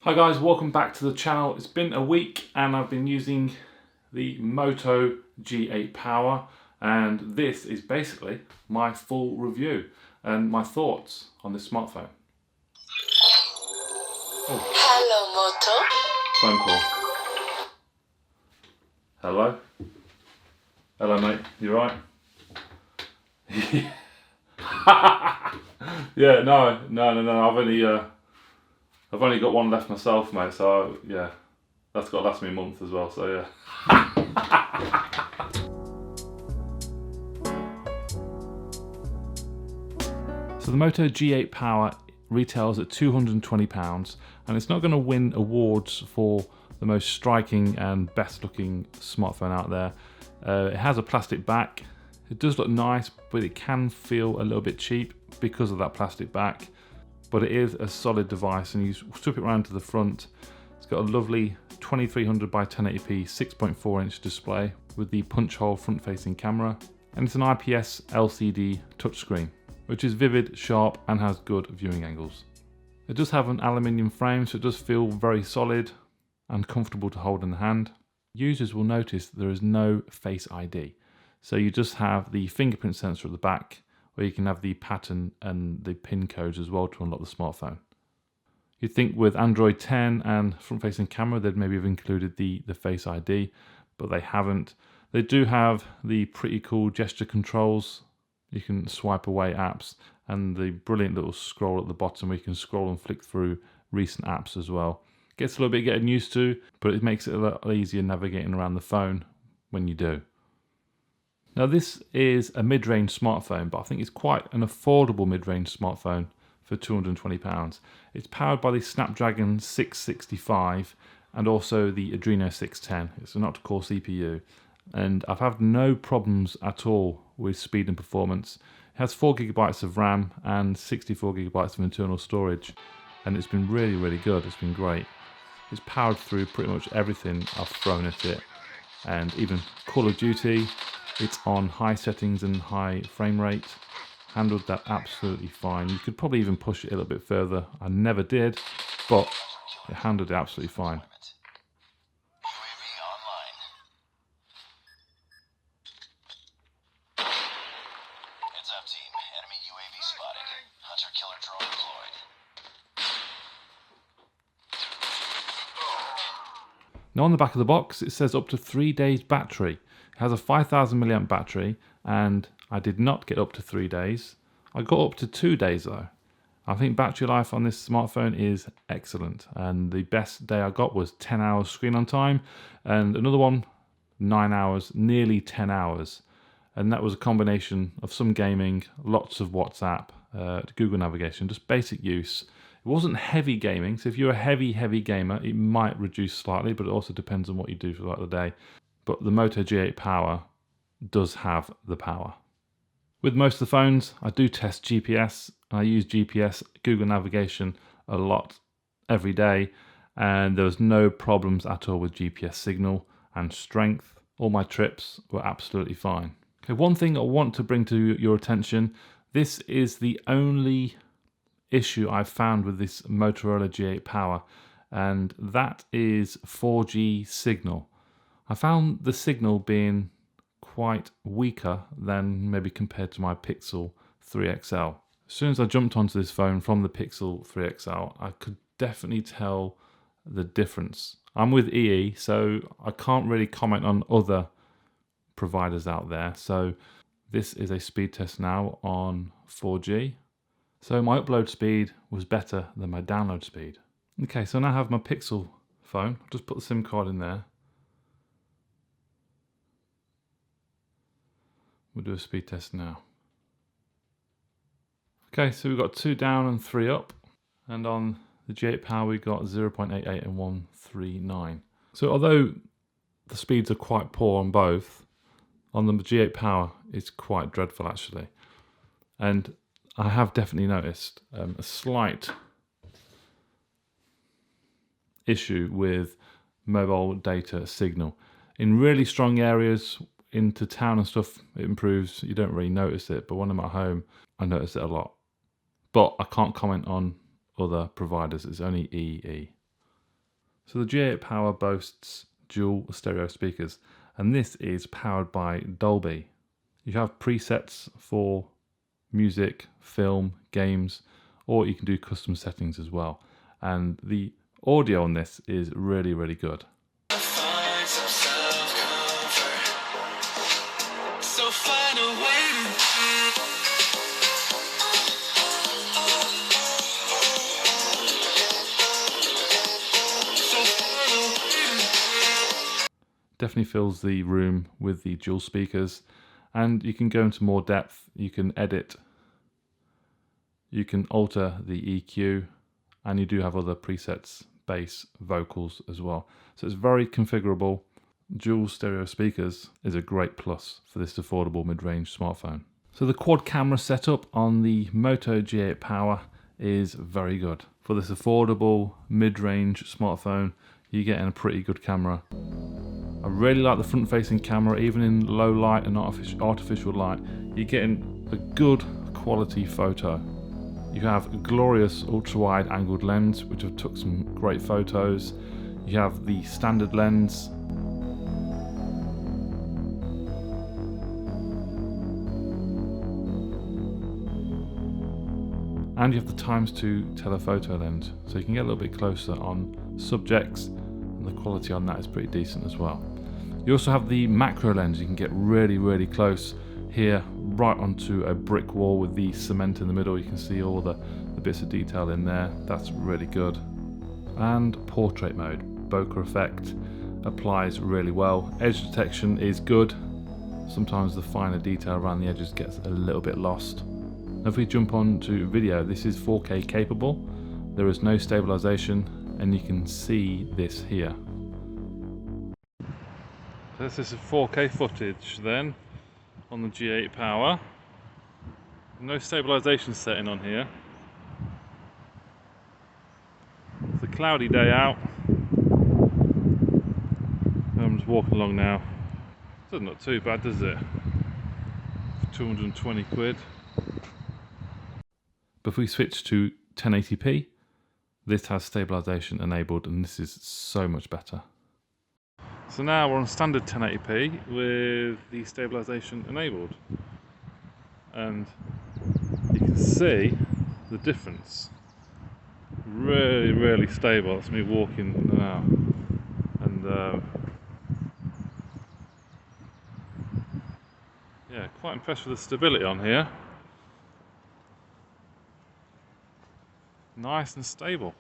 Hi guys, welcome back to the channel. It's been a week and I've been using the Moto G8 Power, and this is basically my full review and my thoughts on this smartphone. Oh. Hello, Moto. Phone call. Hello? Hello mate, you right? Yeah, no, I've only got one left myself, mate, so yeah, that's got to last me a month as well, so yeah. So the Moto G8 Power retails at £220, and it's not going to win awards for the most striking and best looking smartphone out there. It has a plastic back. It does look nice, but it can feel a little bit cheap because of that plastic back. But it is a solid device, and you strip it around to the front. It's got a lovely 2300 by 1080p 6.4 inch display with the punch hole front facing camera, and it's an IPS LCD touchscreen, which is vivid, sharp and has good viewing angles. It does have an aluminium frame, so it does feel very solid and comfortable to hold in the hand. Users will notice that there is no Face ID, so you just have the fingerprint sensor at the back, where you can have the pattern and the pin codes as well to unlock the smartphone. You'd think with Android 10 and front-facing camera they'd maybe have included the Face ID, but they haven't. They do have the pretty cool gesture controls. You can swipe away apps, and the brilliant little scroll at the bottom where you can scroll and flick through recent apps as well. Gets a little bit getting used to, but it makes it a lot easier navigating around the phone when you do. Now this is a mid-range smartphone, but I think it's quite an affordable mid-range smartphone for £220. It's powered by the Snapdragon 665 and also the Adreno 610. It's an octa-core CPU, and I've had no problems at all with speed and performance. It has 4GB of RAM and 64GB of internal storage, and it's been really good. It's been great. It's powered through pretty much everything I've thrown at it, and even Call of Duty. It's on high settings and high frame rate. Handled that absolutely fine. You could probably even push it a little bit further. I never did, but it handled it absolutely fine. Heads up, team. Enemy UAV spotted. Hunter-killer drone deployed. Now on the back of the box it says up to 3 days battery. It has a 5000 mAh battery, and I did not get up to 3 days. I got up to 2 days though. I think battery life on this smartphone is excellent, and the best day I got was 10 hours screen on time, and another one 9 hours, nearly 10 hours. And that was a combination of some gaming, lots of WhatsApp, Google navigation, just basic use. It wasn't heavy gaming, so if you're a heavy gamer it might reduce slightly, but it also depends on what you do throughout the day. But the Moto G8 Power does have the power. With most of the phones, I do test GPS. I use GPS, Google navigation a lot every day, and there was no problems at all with GPS signal and strength. All my trips were absolutely fine. Okay, one thing I want to bring to your attention, this is the only issue I've found with this Motorola G8 Power, and that is 4G signal. I found the signal being quite weaker than maybe compared to my Pixel 3 XL. As soon as I jumped onto this phone from the Pixel 3 XL, I could definitely tell the difference. I'm with EE, so I can't really comment on other providers out there. So this is a speed test now on 4G. So my upload speed was better than my download speed. Okay, so now I have my Pixel phone. I'll just put the SIM card in there. We'll do a speed test now. Okay, so we've got 2 down and 3 up, and on the G8 Power we got 0.88 and 139. So although the speeds are quite poor on both, on the G8 Power it's quite dreadful actually. And I have definitely noticed a slight issue with mobile data signal. In really strong areas, into town and stuff, it improves. You don't really notice it, but when I'm at home, I notice it a lot. But I can't comment on other providers. It's only EE. So the G8 Power boasts dual stereo speakers, and this is powered by Dolby. You have presets for music, film, games, or you can do custom settings as well. And the audio on this is really, really good. Definitely fills the room with the dual speakers, and you can go into more depth. You can edit, you can alter the EQ, and you do have other presets, bass, vocals as well. So it's very configurable. Dual stereo speakers is a great plus for this affordable mid-range smartphone. So the quad camera setup on the Moto G8 Power is very good. For this affordable mid-range smartphone, you're getting a pretty good camera. I really like the front-facing camera. Even in low light and artificial light, you're getting a good quality photo. You have a glorious ultra-wide angled lens, which have took some great photos. You have the standard lens. And you have the ×2 telephoto lens, so you can get a little bit closer on subjects, and the quality on that is pretty decent as well. You also have the macro lens. You can get really, really close here, right onto a brick wall with the cement in the middle. You can see all the bits of detail in there. That's really good. And portrait mode, bokeh effect, applies really well. Edge detection is good. Sometimes the finer detail around the edges gets a little bit lost. Now if we jump on to video, this is 4K capable. There is no stabilization, and you can see this here. So this is 4K footage then on the G8 Power. No stabilization setting on here. It's a cloudy day out. I'm just walking along now. It's not too bad, does it? For 220 quid. But if we switch to 1080p, this has stabilization enabled, and this is so much better. So now we're on standard 1080p with the stabilization enabled, and you can see the difference. Really, really stable. That's me walking now, and yeah, quite impressed with the stability on here. Nice and stable.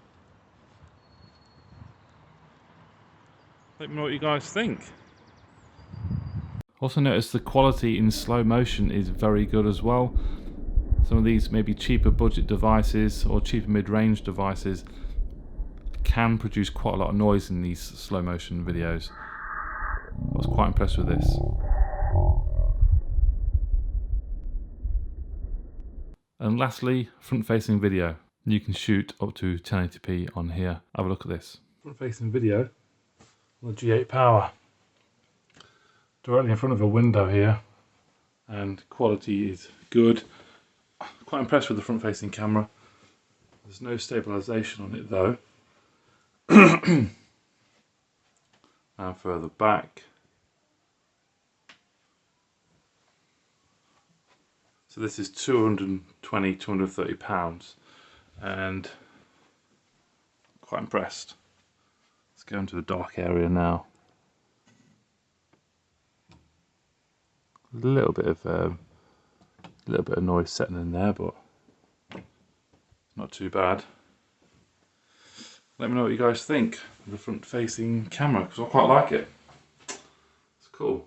Let me know what you guys think. Also notice the quality in slow motion is very good as well. Some of these maybe cheaper budget devices or cheaper mid-range devices can produce quite a lot of noise in these slow motion videos. I was quite impressed with this. And lastly, front-facing video. You can shoot up to 1080p on here. Have a look at this. Front-facing video on the G8 Power. Directly in front of a window here, and quality is good. Quite impressed with the front-facing camera. There's no stabilization on it though. And further back. So this is 220, 230 pounds, and quite impressed. Let's go into the dark area now. A little bit of noise setting in there, but not too bad. Let me know what you guys think of the front-facing camera, because I quite like it. It's cool.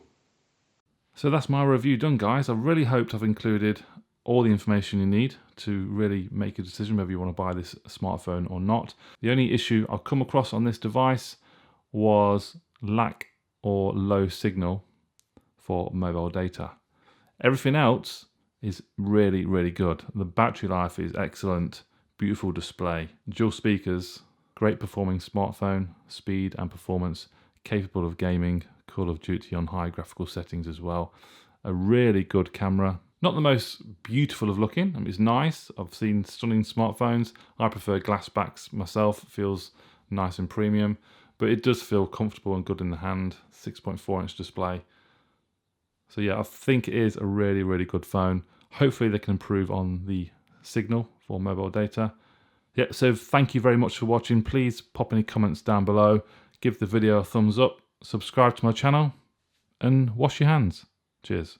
So that's my review done, guys. I really hoped I've included all the information you need to really make a decision whether you want to buy this smartphone or not. The only issue I've come across on this device was lack or low signal for mobile data. Everything else is really, really good. The battery life is excellent, beautiful display, dual speakers, great performing smartphone, speed and performance, capable of gaming, Call of Duty on high graphical settings as well. A really good camera. Not the most beautiful of looking. I mean, it's nice. I've seen stunning smartphones. I prefer glass backs myself. It feels nice and premium. but it does feel comfortable and good in the hand. 6.4-inch display. So yeah, I think it is a really, really good phone. Hopefully they can improve on the signal for mobile data. Yeah, so thank you very much for watching. Please pop any comments down below. Give the video a thumbs up. Subscribe to my channel and wash your hands. Cheers.